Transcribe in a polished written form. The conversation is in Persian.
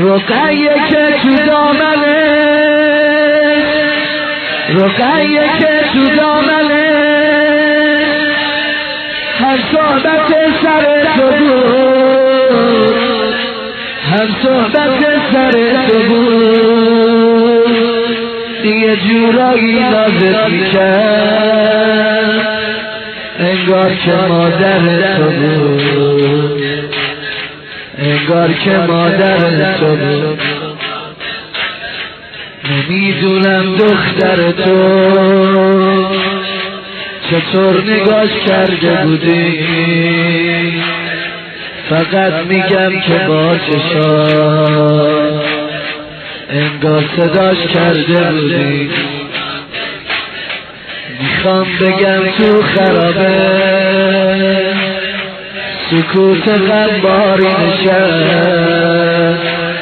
رقیه که تو دامنه، رقیه که تو دامنه، هم صحبت سر تو بود، هم صحبت سر تو بود، یه جورایی نازت میکرد انگار که مادر تو بود، انگار که مادر تو بود. نمیدونم دختر تو چطور نگاش کرده بودی، فقط میگم که با چشات انگار صداش کرده بودی. میخوام بگم تو خرابه سکوت غمباری نشست،